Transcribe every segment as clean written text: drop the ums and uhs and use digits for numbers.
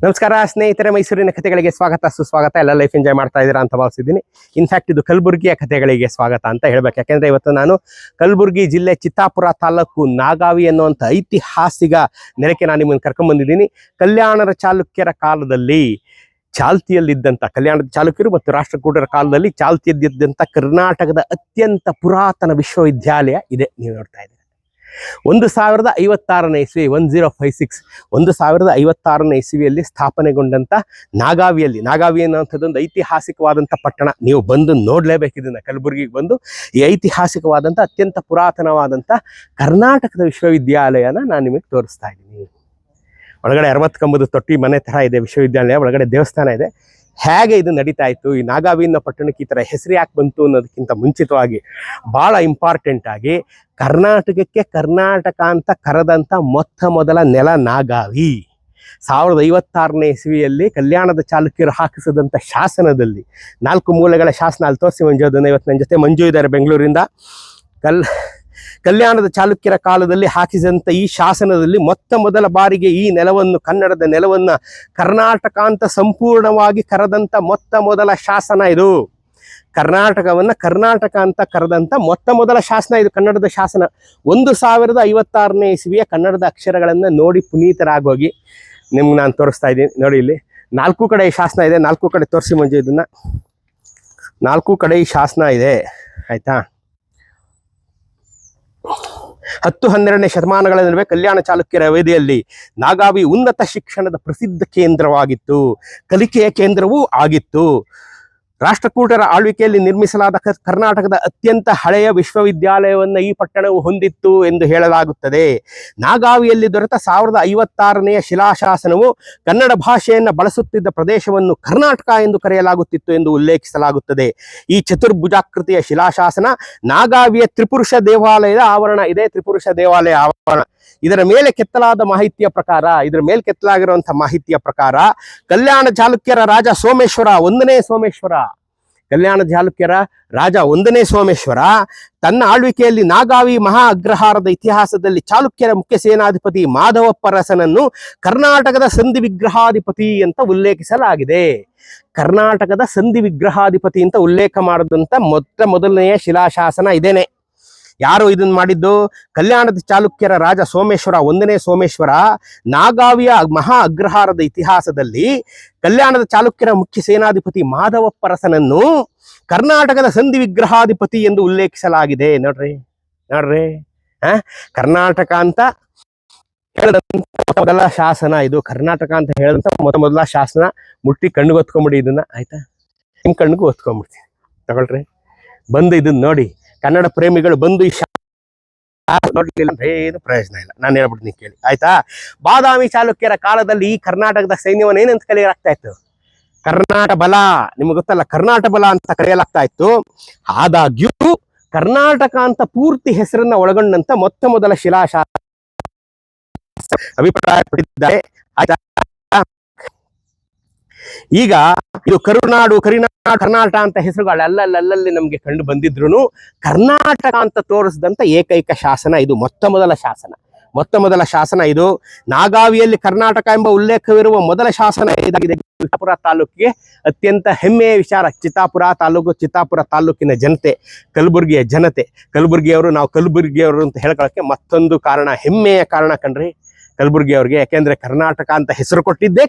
ನಮಸ್ಕಾರ ಸ್ನೇಹಿತರೆ, ಮೈಸೂರಿನ ಕಥೆಗಳಿಗೆ ಸ್ವಾಗತ ಸುಸ್ವಾಗತ. ಎಲ್ಲ ಲೈಫ್ ಎಂಜಾಯ್ ಮಾಡ್ತಾ ಇದ್ದೀರಾ ಅಂತ ಭಾವಿಸಿದ್ದೀನಿ. ಇನ್ಫ್ಯಾಕ್ಟ್ ಇದು ಕಲಬುರಗಿಯ ಕಥೆಗಳಿಗೆ ಸ್ವಾಗತ ಅಂತ ಹೇಳ್ಬೇಕು. ಯಾಕೆಂದ್ರೆ ಇವತ್ತು ನಾನು ಕಲಬುರಗಿ ಜಿಲ್ಲೆ ಚಿತ್ತಾಪುರ ತಾಲೂಕು ನಾಗಾವಿ ಅನ್ನುವಂಥ ಐತಿಹಾಸಿಕ ನೆಲಕ್ಕೆ ನಾನು ನಿಮ್ಮನ್ನು ಕರ್ಕೊಂಡ್ಬಂದಿದ್ದೀನಿ. ಕಲ್ಯಾಣರ ಚಾಲುಕ್ಯರ ಕಾಲದಲ್ಲಿ ಚಾಲ್ತಿಯಲ್ಲಿದ್ದಂಥ ಕಲ್ಯಾಣದ ಚಾಲುಕ್ಯರು ಮತ್ತು ರಾಷ್ಟ್ರಕೂಟರ ಕಾಲದಲ್ಲಿ ಚಾಲ್ತಿಯಲ್ಲಿದ್ದಂಥ ಕರ್ನಾಟಕದ ಅತ್ಯಂತ ಪುರಾತನ ವಿಶ್ವವಿದ್ಯಾಲಯ ಇದೆ. ನೀವು ನೋಡ್ತಾ ಇದ್ದೀರಿ. 1056ನೇ ಇಸ್ವಿ 1056 1056ನೇ ಇಸ್ವಿಯಲ್ಲಿ ಸ್ಥಾಪನೆಗೊಂಡಂಥ ನಾಗಾವಿ ಅನ್ನುವಂಥದ್ದೊಂದು ಐತಿಹಾಸಿಕವಾದಂಥ ಪಟ್ಟಣ. ನೀವು ಬಂದು ನೋಡಲೇಬೇಕಿದ್ದನ್ನು. ಕಲಬುರಗಿಗೆ ಬಂದು ಈ ಐತಿಹಾಸಿಕವಾದಂಥ ಅತ್ಯಂತ ಪುರಾತನವಾದಂಥ ಕರ್ನಾಟಕದ ವಿಶ್ವವಿದ್ಯಾಲಯನ ನಾನು ನಿಮಗೆ ತೋರಿಸ್ತಾ ಇದ್ದೀನಿ. ಒಳಗಡೆ 60 ಕಂಬದ ತೊಟ್ಟಿ ಮನೆ ಥರ ಇದೆ ವಿಶ್ವವಿದ್ಯಾಲಯ. ಒಳಗಡೆ ದೇವಸ್ಥಾನ ಇದೆ. ಹೇಗೆ ಇದು ನಡೀತಾ ಇತ್ತು, ಈ ನಾಗಾವಿ ಅನ್ನೋ ಪಟ್ಟಣಕ್ಕೆ ಈ ಥರ ಹೆಸರು ಯಾಕೆ ಬಂತು ಅನ್ನೋದಕ್ಕಿಂತ ಮುಂಚಿತವಾಗಿ ಭಾಳ ಇಂಪಾರ್ಟೆಂಟ್ ಆಗಿ ಕರ್ನಾಟಕಕ್ಕೆ ಕರ್ನಾಟಕ ಅಂತ ಕರೆದಂಥ ಮೊದಲ ನೆಲ ನಾಗಾವಿ. 1056ನೇ ಇಸ್ವಿಯಲ್ಲಿ ಕಲ್ಯಾಣದ ಚಾಲುಕ್ಯರು ಹಾಕಿಸಿದಂಥ ಶಾಸನದಲ್ಲಿ 4 ಮೂಲೆಗಳ ಶಾಸನ ಅಲ್ಲಿ ತೋರಿಸಿ ಮಂಜು, ಅದನ್ನು ಇವತ್ತು ನನ್ನ ಜೊತೆ ಮಂಜು ಇದ್ದಾರೆ ಬೆಂಗಳೂರಿಂದ. ಕಲ್ಯಾಣದ ಚಾಲುಕ್ಯರ ಕಾಲದಲ್ಲಿ ಹಾಕಿಸಿದಂಥ ಈ ಶಾಸನದಲ್ಲಿ ಮೊದಲ ಬಾರಿಗೆ ಈ ನೆಲವನ್ನು, ಕನ್ನಡದ ನೆಲವನ್ನು ಕರ್ನಾಟಕ ಅಂತ ಸಂಪೂರ್ಣವಾಗಿ ಕರೆದಂಥ ಮೊದಲ ಶಾಸನ ಇದು. ಕರ್ನಾಟಕವನ್ನು ಕರ್ನಾಟಕ ಅಂತ ಕರೆದಂಥ ಮೊದಲ ಶಾಸನ ಇದು, ಕನ್ನಡದ ಶಾಸನ. 1056ನೇ ಇಸ್ವಿಯ ಕನ್ನಡದ ಅಕ್ಷರಗಳನ್ನು ನೋಡಿ ಪುನೀತರಾಗೋಗಿ ನಿಮ್ಗೆ ನಾನು ತೋರಿಸ್ತಾ ಇದ್ದೀನಿ. ನೋಡಿ, ಇಲ್ಲಿ 4 ಕಡೆ ಈ ಶಾಸನ ಇದೆ. 4 ಕಡೆ ತೋರಿಸಿ ಮಂಜು ಇದನ್ನು. 4 ಕಡೆ ಈ ಶಾಸನ ಇದೆ, ಆಯ್ತಾ. 10-12ನೇ ಶತಮಾನಗಳ ನಡುವೆ ಕಲ್ಯಾಣ ಚಾಲುಕ್ಯರ ಅವಧಿಯಲ್ಲಿ ನಾಗಾವಿ ಉನ್ನತ ಶಿಕ್ಷಣದ ಪ್ರಸಿದ್ಧ ಕೇಂದ್ರವಾಗಿತ್ತು, ಕಲಿಕೆಯ ಕೇಂದ್ರವೂ ಆಗಿತ್ತು. ರಾಷ್ಟ್ರಕೂಟರ ಆಳ್ವಿಕೆಯಲ್ಲಿ ನಿರ್ಮಿಸಲಾದ ಕರ್ನಾಟಕದ ಅತ್ಯಂತ ಹಳೆಯ ವಿಶ್ವವಿದ್ಯಾಲಯವನ್ನು ಈ ಪಟ್ಟಣವು ಹೊಂದಿತ್ತು ಎಂದು ಹೇಳಲಾಗುತ್ತದೆ. ನಾಗಾವಿಯಲ್ಲಿ ದೊರೆತ 1056ನೆಯ ಶಿಲಾಶಾಸನವು ಕನ್ನಡ ಭಾಷೆಯನ್ನು ಬಳಸುತ್ತಿದ್ದ ಪ್ರದೇಶವನ್ನು ಕರ್ನಾಟಕ ಎಂದು ಕರೆಯಲಾಗುತ್ತಿತ್ತು ಎಂದು ಉಲ್ಲೇಖಿಸಲಾಗುತ್ತದೆ. ಈ ಚತುರ್ಭುಜಾಕೃತಿಯ ಶಿಲಾಶಾಸನ ನಾಗಾವಿಯ ತ್ರಿಪುರುಷ ದೇವಾಲಯದ ಆವರಣ ಇದೆ. ತ್ರಿಪುರುಷ ದೇವಾಲಯ ಆವರಣ. ಇದರ ಮೇಲೆ ಕೆತ್ತಲಾಗಿರುವಂತಹ ಮಾಹಿತಿಯ ಪ್ರಕಾರ ಕಲ್ಯಾಣ ಚಾಲುಕ್ಯರ ರಾಜ ಸೋಮೇಶ್ವರ, 1ನೇ ಸೋಮೇಶ್ವರ, ಕಲ್ಯಾಣ ಚಾಲುಕ್ಯರ ರಾಜ 1ನೇ ಸೋಮೇಶ್ವರ ತನ್ನ ಆಳ್ವಿಕೆಯಲ್ಲಿ ನಾಗಾವಿ ಮಹಾ ಅಗ್ರಹಾರದ ಇತಿಹಾಸದಲ್ಲಿ ಚಾಲುಕ್ಯರ ಮುಖ್ಯ ಸೇನಾಧಿಪತಿ ಮಾಧವಪ್ಪರಸನನ್ನು ಕರ್ನಾಟಕದ ಸಂಧಿ ವಿಗ್ರಹಾಧಿಪತಿ ಅಂತ ಉಲ್ಲೇಖಿಸಲಾಗಿದೆ. ಕರ್ನಾಟಕದ ಸಂಧಿ ವಿಗ್ರಹಾಧಿಪತಿ ಅಂತ ಉಲ್ಲೇಖ ಮಾಡಿದಂಥ ಮೊದಲನೆಯ ಶಿಲಾಶಾಸನ ಇದೇನೆ. ಯಾರು ಇದನ್ನ ಮಾಡಿದ್ದು? ಕಲ್ಯಾಣದ ಚಾಲುಕ್ಯರ ರಾಜ ಸೋಮೇಶ್ವರ, 1ನೇ ಸೋಮೇಶ್ವರ ನಾಗಾವಿಯ ಮಹಾ ಅಗ್ರಹಾರದ ಇತಿಹಾಸದಲ್ಲಿ ಕಲ್ಯಾಣದ ಚಾಲುಕ್ಯರ ಮುಖ್ಯ ಸೇನಾಧಿಪತಿ ಮಾಧವಪ್ಪರಸನನ್ನು ಕರ್ನಾಟಕದ ಸಂಧಿ ವಿಗ್ರಹಾಧಿಪತಿ ಎಂದು ಉಲ್ಲೇಖಿಸಲಾಗಿದೆ. ನೋಡ್ರಿ ಕರ್ನಾಟಕ ಅಂತ ಹೇಳಿದಂತ ಮೊದಲ ಶಾಸನ ಇದು. ಕರ್ನಾಟಕ ಅಂತ ಹೇಳಿದಂತ ಮೊದಲ ಶಾಸನ. ಮುಟ್ಟಿ ಕಣ್ಣಿಗೆ ಒತ್ಕೊಂಬಿಡಿ ಇದನ್ನ, ಆಯ್ತಾ. ನಿಮ್ ಕಣ್ಣಿಗೂ ಒತ್ಕೊಂಡ್ಬಿಡ್ತೀನಿ, ತಗೊಳ್ರಿ. ಬಂದು ಇದನ್ನ ನೋಡಿ. ಕನ್ನಡ ಪ್ರೇಮಿಗಳು ಬಂದು ಈ ನೋಡ್ಲಿಲ್ಲ ಅಂದ್ರೆ ಏನು ಪ್ರಯೋಜನ ಇಲ್ಲ. ನಾನು ಹೇಳ್ಬಿಡ್ತೀನಿ, ಕೇಳಿ, ಆಯ್ತಾ. ಬಾದಾಮಿ ಚಾಲುಕ್ಯರ ಕಾಲದಲ್ಲಿ ಈ ಕರ್ನಾಟಕದ ಸೈನ್ಯವನ್ನು ಏನಂತ ಕರೆಯಲಾಗ್ತಾ ಇತ್ತು? ಕರ್ನಾಟ ಬಲ. ನಿಮ್ಗೆ ಗೊತ್ತಲ್ಲ, ಕರ್ನಾಟ ಬಲ ಅಂತ ಕರೆಯಲಾಗ್ತಾ ಇತ್ತು. ಆದಾಗ್ಯೂ ಕರ್ನಾಟಕ ಅಂತ ಪೂರ್ತಿ ಹೆಸರನ್ನ ಒಳಗೊಂಡಂತ ಮೊದಲ ಶಿಲಾಶಾಸನ ಅಭಿಪ್ರಾಯ ಪಟ್ಟಿದ್ದಾರೆ, ಆಯ್ತಾ. ಈಗ ಇದು ಕರುನಾಡು, ಕರ್ನಾಟಕ ಅಂತ ಹೆಸರುಗಳು ಅಲ್ಲಲ್ಲಿ ನಮ್ಗೆ ಕಂಡು ಬಂದಿದ್ರು ಕರ್ನಾಟಕ ಅಂತ ತೋರಿಸಿದಂತ ಏಕೈಕ ಶಾಸನ ಇದು. ಮೊದಲ ಶಾಸನ ಇದು. ನಾಗಾವಿಯಲ್ಲಿ ಕರ್ನಾಟಕ ಎಂಬ ಉಲ್ಲೇಖವಿರುವ ಮೊದಲ ಶಾಸನ ಇದಾಗಿದೆ. ಚಿತ್ತಾಪುರ ತಾಲೂಕಿಗೆ ಅತ್ಯಂತ ಹೆಮ್ಮೆಯ ವಿಚಾರ. ಚಿತ್ತಾಪುರ ತಾಲೂಕಿನ ಜನತೆ, ಕಲಬುರಗಿಯ ಜನತೆ, ಕಲಬುರಗಿಯವರು, ನಾವು ಕಲಬುರಗಿಯವರು ಅಂತ ಹೇಳ್ಕೊಳ್ಳೋಕೆ ಮತ್ತೊಂದು ಕಾರಣ, ಹೆಮ್ಮೆಯ ಕಾರಣ ಕಣ್ರಿ ಕಲಬುರಗಿಯವ್ರಿಗೆ. ಯಾಕೆಂದ್ರೆ ಕರ್ನಾಟಕ ಅಂತ ಹೆಸರು ಕೊಟ್ಟಿದ್ದೇ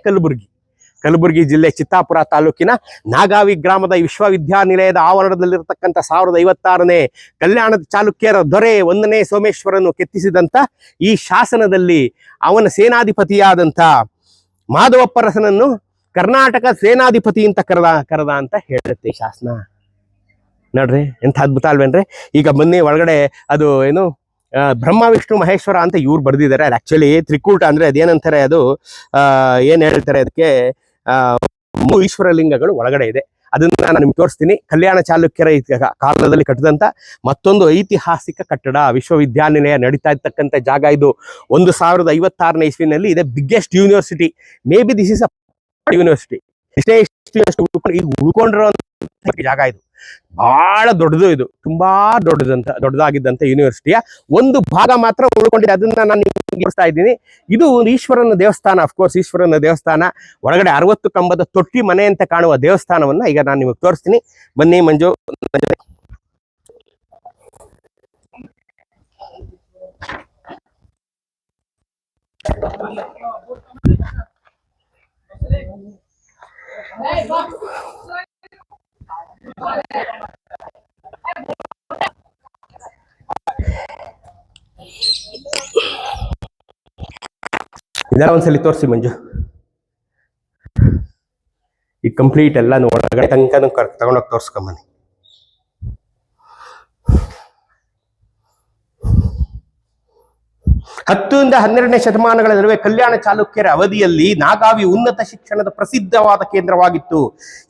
ಕಲಬುರಗಿ ಜಿಲ್ಲೆ ಚಿತ್ತಾಪುರ ತಾಲೂಕಿನ ನಾಗಾವಿ ಗ್ರಾಮದ ವಿಶ್ವವಿದ್ಯಾನಿಲಯದ ಆವರಣದಲ್ಲಿರತಕ್ಕಂಥ 1056ನೇ ಕಲ್ಯಾಣದ ಚಾಲುಕ್ಯರ ದೊರೆ 1ನೇ ಸೋಮೇಶ್ವರನು ಕೆತ್ತಿಸಿದಂಥ ಈ ಶಾಸನದಲ್ಲಿ ಅವನ ಸೇನಾಧಿಪತಿಯಾದಂಥ ಮಾಧವಪ್ಪರಸನನ್ನು ಕರ್ನಾಟಕ ಸೇನಾಧಿಪತಿ ಅಂತ ಕರೆದ ಅಂತ ಹೇಳುತ್ತೆ ಶಾಸನ. ನೋಡ್ರಿ ಎಂಥ ಅದ್ಭುತ ಅಲ್ವೇನ್ರಿ. ಈಗ ಬನ್ನಿ ಒಳಗಡೆ. ಅದು ಏನು ಬ್ರಹ್ಮ ವಿಷ್ಣು ಮಹೇಶ್ವರ ಅಂತ ಇವ್ರು ಬರ್ದಿದ್ದಾರೆ. ಅದು ಆಕ್ಚುಲಿ ತ್ರಿಕೂಟ ಅಂದ್ರೆ ಅದೇನಂತಾರೆ, ಅದು ಏನ್ ಹೇಳ್ತಾರೆ ಅದಕ್ಕೆ, ಈಶ್ವರ ಲಿಂಗಗಳು ಒಳಗಡೆ ಇದೆ. ಅದನ್ನ ನಾನು ನಿಮ್ಗೆ ತೋರಿಸ್ತೀನಿ. ಕಲ್ಯಾಣ ಚಾಲುಕ್ಯರ ಕಾಲದಲ್ಲಿ ಕಟ್ಟಿದಂತ ಮತ್ತೊಂದು ಐತಿಹಾಸಿಕ ಕಟ್ಟಡ, ವಿಶ್ವವಿದ್ಯಾನಿಲಯ ನಡೀತಾ ಇರ್ತಕ್ಕಂಥ ಜಾಗ ಇದು. 1056ನೇ ಇಸ್ವಿನಲ್ಲಿ ಇದೆ biggest university. May be this is a university. ಇಷ್ಟೇ ಈಗ ಉಳ್ಕೊಂಡಿರೋ ಜಾಗ ಇದು. ಬಹಳ ದೊಡ್ಡದು, ಇದು ತುಂಬಾ ದೊಡ್ಡದಾಗಿದ್ದಂತ ಯೂನಿವರ್ಸಿಟಿಯ ಒಂದು ಭಾಗ ಮಾತ್ರ ಉಳ್ಕೊಂಡಿದೆ. ಅದನ್ನ ನಾನು ನಿಮ್ಗೆ ತೋರಿಸ್ತಾ ಇದ್ದೀನಿ. ಇದು ಒಂದು ಈಶ್ವರನ ದೇವಸ್ಥಾನ, ಅಫ್ಕೋರ್ಸ್ ಈಶ್ವರನ ದೇವಸ್ಥಾನ. ಒಳಗಡೆ 60 ಕಂಬದ ತೊಟ್ಟಿ ಮನೆ ಅಂತ ಕಾಣುವ ದೇವಸ್ಥಾನವನ್ನ ಈಗ ನಾನು ನಿಮಗೆ ತೋರಿಸ್ತೀನಿ. ಬನ್ನಿ ಮಂಜು. ಇದೆಲ್ಲ ಒಂದ್ಸಲಿ ತೋರಿಸಿ ಮಂಜು. ಈ ಕಂಪ್ಲೀಟ್ ಎಲ್ಲ ಒಳಗಡೆ ತನಕ ತಗೊಂಡೋಗಿ ತೋರಿಸ್ಕೊಂಬನ್ನಿ. ಹತ್ತರಿಂದ 12ನೇ ಶತಮಾನಗಳ ನಡುವೆ ಕಲ್ಯಾಣ ಚಾಲುಕ್ಯರ ಅವಧಿಯಲ್ಲಿ ನಾಗಾವಿ ಉನ್ನತ ಶಿಕ್ಷಣದ ಪ್ರಸಿದ್ಧವಾದ ಕೇಂದ್ರವಾಗಿತ್ತು.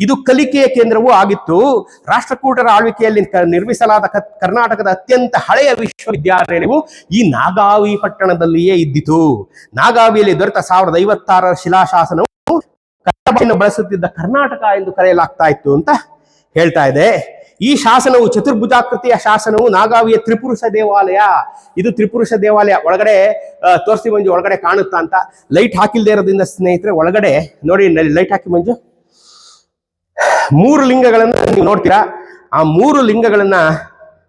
ಇದು ಕಲಿಕೆಯ ಕೇಂದ್ರವೂ ಆಗಿತ್ತು. ರಾಷ್ಟ್ರಕೂಟರ ಆಳ್ವಿಕೆಯಲ್ಲಿ ನಿರ್ಮಿಸಲಾದ ಕರ್ನಾಟಕದ ಅತ್ಯಂತ ಹಳೆಯ ವಿಶ್ವವಿದ್ಯಾಲಯವು ಈ ನಾಗಾವಿ ಪಟ್ಟಣದಲ್ಲಿಯೇ ಇದ್ದಿತು. ನಾಗಾವಿಯಲ್ಲಿ ದೊರೆತ 1056ರ ಶಿಲಾಶಾಸನವು ಕನ್ನಡವನ್ನು ಬಳಸುತ್ತಿದ್ದ ಕರ್ನಾಟಕ ಎಂದು ಕರೆಯಲಾಗ್ತಾ ಇತ್ತು ಅಂತ ಹೇಳ್ತಾ ಇದೆ. ಈ ಶಾಸನವು ಚತುರ್ಭುಜಾಕೃತಿಯ ಶಾಸನವು ನಾಗಾವಿಯ ತ್ರಿಪುರುಷ ದೇವಾಲಯ. ಇದು ತ್ರಿಪುರುಷ ದೇವಾಲಯ. ಒಳಗಡೆ ತೋರಿಸಿ ಮಂಜು, ಒಳಗಡೆ ಕಾಣುತ್ತಾ ಅಂತ. ಲೈಟ್ ಹಾಕಿಲ್ದೇ ಇರೋದ್ರಿಂದ ಸ್ನೇಹಿತರೆ ಒಳಗಡೆ ನೋಡಿ, ಲೈಟ್ ಹಾಕಿ ಮಂಜು. 3 ಲಿಂಗಗಳನ್ನ ನೀವು ನೋಡ್ತೀರಾ. ಆ 3 ಲಿಂಗಗಳನ್ನ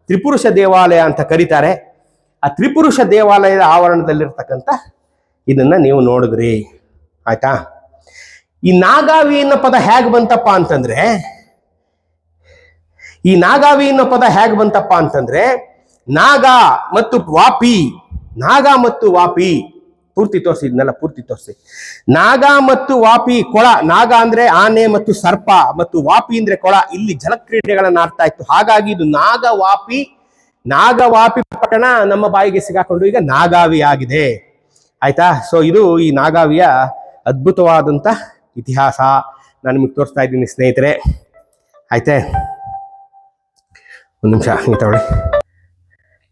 ತ್ರಿಪುರುಷ ದೇವಾಲಯ ಅಂತ ಕರೀತಾರೆ. ಆ ತ್ರಿಪುರುಷ ದೇವಾಲಯದ ಆವರಣದಲ್ಲಿರ್ತಕ್ಕಂಥ ಇದನ್ನ ನೀವು ನೋಡಿದ್ರಿ, ಆಯ್ತಾ. ಈ ನಾಗಾವಿ ಅನ್ನೋ ಪದ ಹೇಗೆ ಬಂತಪ್ಪ ಅಂತಂದ್ರೆ, ಈ ನಾಗಾವಿ ಅನ್ನೋ ಪದ ಹೇಗೆ ಬಂತಪ್ಪ ಅಂತಂದ್ರೆ, ನಾಗ ಮತ್ತು ವಾಪಿ, ನಾಗ ಮತ್ತು ವಾಪಿ, ಪೂರ್ತಿ ತೋರಿಸಿ, ಇದನ್ನೆಲ್ಲ ಪೂರ್ತಿ ತೋರಿಸಿ. ನಾಗ ಮತ್ತು ವಾಪಿ, ಕೊಳ. ನಾಗ ಅಂದ್ರೆ ಆನೆ ಮತ್ತು ಸರ್ಪ, ಮತ್ತು ವಾಪಿ ಅಂದ್ರೆ ಕೊಳ. ಇಲ್ಲಿ ಜಲಕ್ರೀಡೆಗಳನ್ನ ಆಡ್ತಾ ಇತ್ತು. ಹಾಗಾಗಿ ಇದು ನಾಗವಾಪಿ ಪಟ್ಟಣ ನಮ್ಮ ಬಾಯಿಗೆ ಸಿಗಾಕೊಂಡು ಈಗ ನಾಗಾವಿ ಆಗಿದೆ, ಆಯ್ತಾ. ಸೊ ಇದು ಈ ನಾಗಾವಿಯ ಅದ್ಭುತವಾದಂತ ಇತಿಹಾಸ ನಾನು ನಿಮಗೆ ತೋರಿಸ್ತಾ ಇದ್ದೀನಿ ಸ್ನೇಹಿತರೆ, ಆಯ್ತೆ. ಒಂದು ನಿಮಿಷ ತಗೊಳ್ಳಿ.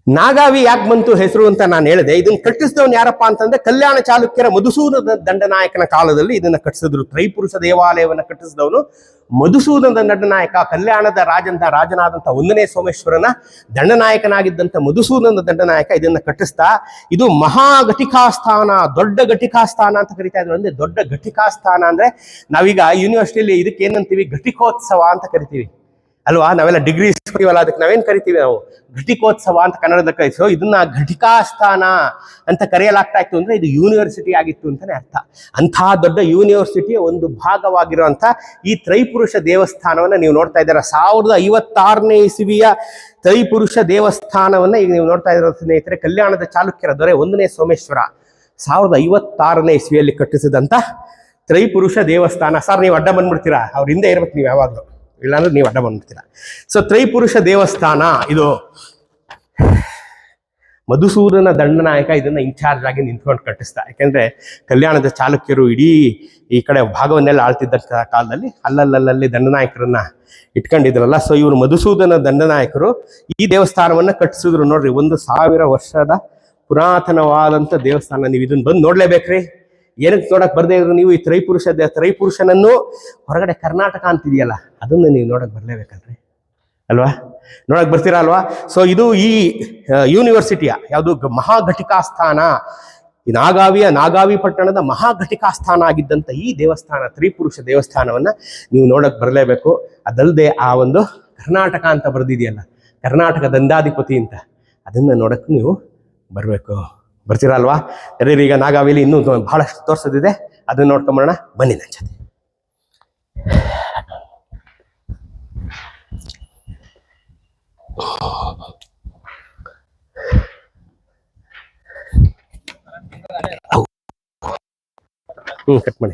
ನಾಗಾವಿ ಯಾಕೆ ಬಂತು ಹೆಸರು ಅಂತ ನಾನು ಹೇಳಿದೆ. ಇದನ್ನ ಕಟ್ಟಿಸಿದವನು ಯಾರಪ್ಪ ಅಂತಂದ್ರೆ ಕಲ್ಯಾಣ ಚಾಲುಕ್ಯರ ಮಧುಸೂದನ ದಂಡನಾಯಕನ ಕಾಲದಲ್ಲಿ ಇದನ್ನ ಕಟ್ಟಿಸಿದ್ರು. ತ್ರೈಪುರುಷ ದೇವಾಲಯವನ್ನ ಕಟ್ಟಿಸಿದವನು ಮಧುಸೂದನ ದಂಡನಾಯಕ. ಕಲ್ಯಾಣದ ರಾಜನಾದಂತ 1ನೇ ಸೋಮೇಶ್ವರನ ದಂಡನಾಯಕನಾಗಿದ್ದಂತ ಮಧುಸೂದನ ದಂಡನಾಯಕ ಇದನ್ನ ಕಟ್ಟಿಸ್ತಾ. ಇದು ಮಹಾಘಟಿಕಾಸ್ಥಾನ, ದೊಡ್ಡ ಘಟಿಕಾಸ್ಥಾನ ಅಂತ ಕರಿತಾ ಇದ್ರು. ಅಂದ್ರೆ ದೊಡ್ಡ ಘಟಿಕಾಸ್ಥಾನ ಅಂದ್ರೆ ನಾವೀಗ ಯೂನಿವರ್ಸಿಟಿಯಲ್ಲಿ ಇದಕ್ಕೆ ಏನಂತೀವಿ, ಘಟಿಕೋತ್ಸವ ಅಂತ ಕರಿತೀವಿ ಅಲ್ವಾ. ನಾವೆಲ್ಲ ಡಿಗ್ರಿ ಸಿಗ್ತೀವಲ್ಲ, ಅದಕ್ಕೆ ನಾವೇನ್ ಕರಿತೀವಿ, ನಾವು ಘಟಿಕೋತ್ಸವ ಅಂತ ಕನ್ನಡದ ಕಲಿಸೋ. ಇದನ್ನ ಘಟಿಕಾಸ್ಥಾನ ಅಂತ ಕರೆಯಲಾಗ್ತಾ ಇತ್ತು ಅಂದ್ರೆ ಇದು ಯೂನಿವರ್ಸಿಟಿ ಆಗಿತ್ತು ಅಂತಾನೆ ಅರ್ಥ. ಅಂಥ ದೊಡ್ಡ ಯೂನಿವರ್ಸಿಟಿಯ ಒಂದು ಭಾಗವಾಗಿರುವಂತ ಈ ತ್ರೈಪುರುಷ ದೇವಸ್ಥಾನವನ್ನ ನೀವು ನೋಡ್ತಾ ಇದ್ದೀರಾ. 1056ನೇ ಇಸವಿಯ ತ್ರೈಪುರುಷ ದೇವಸ್ಥಾನವನ್ನ ಈಗ ನೀವು ನೋಡ್ತಾ ಇರೋ ಸ್ನೇಹಿತರೆ. ಕಲ್ಯಾಣದ ಚಾಲುಕ್ಯರ ದೊರೆ 1ನೇ ಸೋಮೇಶ್ವರ 1056ನೇ ಇಸವಿಯಲ್ಲಿ ಕಟ್ಟಿಸಿದಂತ ತ್ರೈಪುರುಷ ದೇವಸ್ಥಾನ. ಸರ್ ನೀವು ಅಡ್ಡ ಬಂದ್ಬಿಡ್ತೀರಾ, ಅವ್ರ ಹಿಂದೆ ಇರ್ಬೇಕು ನೀವು ಯಾವಾಗಲೂ, ಇಲ್ಲಾಂದ್ರೆ ನೀವು ಅಡ್ಡ ಬಂದ್ಬಿಡ್ತೀರಾ. ಸೊ ತ್ರೈಪುರುಷ ದೇವಸ್ಥಾನ ಇದು. ಮಧುಸೂದನ ದಂಡನಾಯಕ ಇದನ್ನ ಇನ್ಚಾರ್ಜ್ ಆಗಿ ನಿಂತ್ಕೊಂಡು ಕಟ್ಟಿಸ್ತಾ. ಯಾಕೆಂದ್ರೆ ಕಲ್ಯಾಣದ ಚಾಲುಕ್ಯರು ಇಡೀ ಈ ಕಡೆ ಭಾಗವನ್ನೆಲ್ಲ ಆಳ್ತಿದ್ದ ಕಾಲದಲ್ಲಿ ಅಲ್ಲಲ್ಲಿ ದಂಡನಾಯಕರನ್ನ ಇಟ್ಕೊಂಡಿದ್ರಲ್ಲ. ಸೊ ಇವರು ಮಧುಸೂದನ ದಂಡನಾಯಕರು ಈ ದೇವಸ್ಥಾನವನ್ನ ಕಟ್ಟಿಸಿದ್ರು. ನೋಡ್ರಿ, 1000 ವರ್ಷದ ಪುರಾತನವಾದಂತ ದೇವಸ್ಥಾನ. ನೀವು ಇದನ್ನ ಬಂದು ನೋಡ್ಲೇಬೇಕ್ರಿ. ಏನಕ್ಕೆ ನೋಡಕ್ ಬರ್ದೇ ಇದ್ರು ನೀವು ಈ ತ್ರೈಪುರುಷನನ್ನು ಹೊರಗಡೆ ಕರ್ನಾಟಕ ಅಂತಿದೆಯಲ್ಲ, ಅದನ್ನ ನೀವು ನೋಡಕ್ ಬರ್ಲೇಬೇಕಲ್ರಿ ಅಲ್ವಾ, ನೋಡಕ್ ಬರ್ತೀರಾ ಅಲ್ವಾ. ಸೊ ಇದು ಈ ಯೂನಿವರ್ಸಿಟಿಯ ಯಾವುದು ಮಹಾಘಟಿಕಾಸ್ಥಾನ, ಈ ನಾಗಾವಿ ಪಟ್ಟಣದ ಮಹಾಘಟಿಕಾಸ್ಥಾನ ಆಗಿದ್ದಂತ ಈ ದೇವಸ್ಥಾನ, ತ್ರಿಪುರುಷ ದೇವಸ್ಥಾನವನ್ನ ನೀವು ನೋಡಕ್ ಬರಲೇಬೇಕು. ಅದಲ್ಲದೆ ಆ ಒಂದು ಕರ್ನಾಟಕ ಅಂತ ಬರ್ದಿದೆಯಲ್ಲ, ಕರ್ನಾಟಕ ದಂಡಾಧಿಪತಿ ಅಂತ, ಅದನ್ನ ನೋಡಕ್ ನೀವು ಬರ್ಬೇಕು. ಬರ್ತೀರಾ ಅಲ್ವಾ. ಈಗ ನಾಗಾವಿಲಿ ಇನ್ನೂ ಬಹಳಷ್ಟು ತೋರಿಸೋದಿದೆ, ಅದನ್ನ ನೋಡ್ಕೊಂಬರೋಣ ಬನ್ನಿ ನನ್ನ ಜೊತೆ. ಕಟ್ ಮಾಡಿ.